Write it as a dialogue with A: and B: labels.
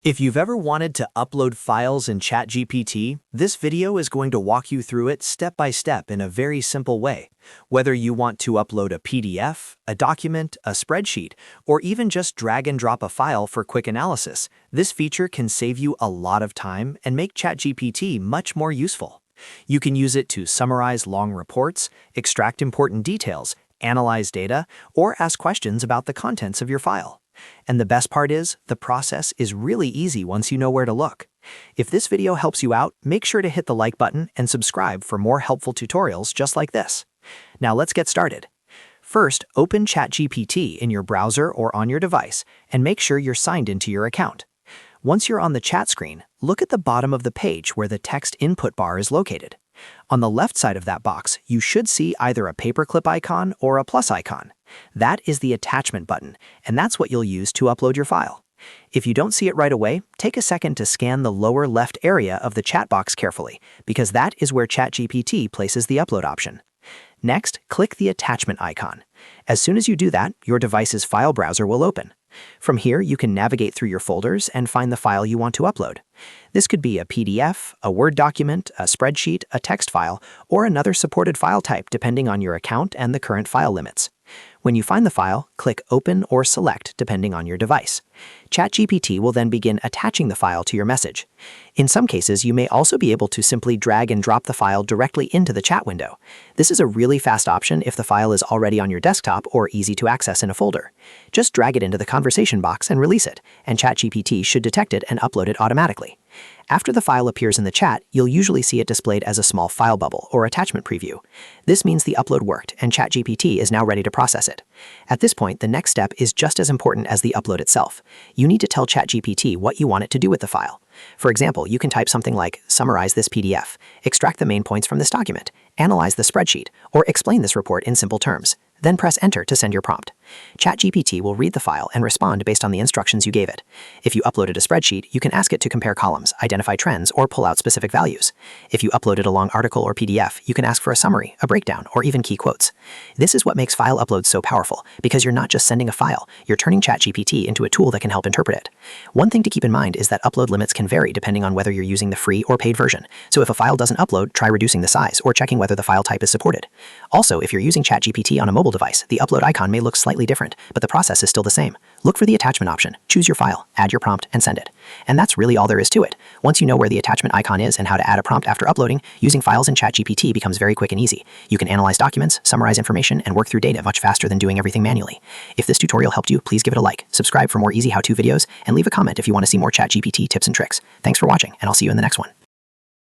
A: If you've ever wanted to upload files in ChatGPT, this video is going to walk you through it step by step in a very simple way. Whether you want to upload a PDF, a document, a spreadsheet, or even just drag and drop a file for quick analysis, this feature can save you a lot of time and make ChatGPT much more useful. You can use it to summarize long reports, extract important details, analyze data, or ask questions about the contents of your file. And the best part is, the process is really easy once you know where to look. If this video helps you out, make sure to hit the like button and subscribe for more helpful tutorials just like this. Now let's get started. First, open ChatGPT in your browser or on your device and make sure you're signed into your account. Once you're on the chat screen, look at the bottom of the page where the text input bar is located. On the left side of that box, you should see either a paperclip icon or a plus icon. That is the attachment button, and that's what you'll use to upload your file. If you don't see it right away, take a second to scan the lower left area of the chat box carefully, because that is where ChatGPT places the upload option. Next, click the attachment icon. As soon as you do that, your device's file browser will open. From here, you can navigate through your folders and find the file you want to upload. This could be a PDF, a Word document, a spreadsheet, a text file, or another supported file type depending on your account and the current file limits. When you find the file, click Open or Select depending on your device. ChatGPT will then begin attaching the file to your message. In some cases, you may also be able to simply drag and drop the file directly into the chat window. This is a really fast option if the file is already on your desktop or easy to access in a folder. Just drag it into the conversation box and release it, and ChatGPT should detect it and upload it automatically. After the file appears in the chat, you'll usually see it displayed as a small file bubble or attachment preview. This means the upload worked and ChatGPT is now ready to process it. At this point, the next step is just as important as the upload itself. You need to tell ChatGPT what you want it to do with the file. For example, you can type something like, summarize this PDF, extract the main points from this document, analyze the spreadsheet, or explain this report in simple terms. Then press Enter to send your prompt. ChatGPT will read the file and respond based on the instructions you gave it. If you uploaded a spreadsheet, you can ask it to compare columns, identify trends, or pull out specific values. If you uploaded a long article or PDF, you can ask for a summary, a breakdown, or even key quotes. This is what makes file uploads so powerful, because you're not just sending a file, you're turning ChatGPT into a tool that can help interpret it. One thing to keep in mind is that upload limits can vary depending on whether you're using the free or paid version. So if a file doesn't upload, try reducing the size or checking whether the file type is supported. Also, if you're using ChatGPT on a mobile device, the upload icon may look slightly different, but the process is still the same. Look for the attachment option, choose your file, add your prompt, and send it. And that's really all there is to it. Once you know where the attachment icon is and how to add a prompt after uploading, using files in ChatGPT becomes very quick and easy. You can analyze documents, summarize information, and work through data much faster than doing everything manually. If this tutorial helped you, please give it a like, subscribe for more easy how-to videos, and leave a comment if you want to see more ChatGPT tips and tricks. Thanks for watching, and I'll see you in the next one.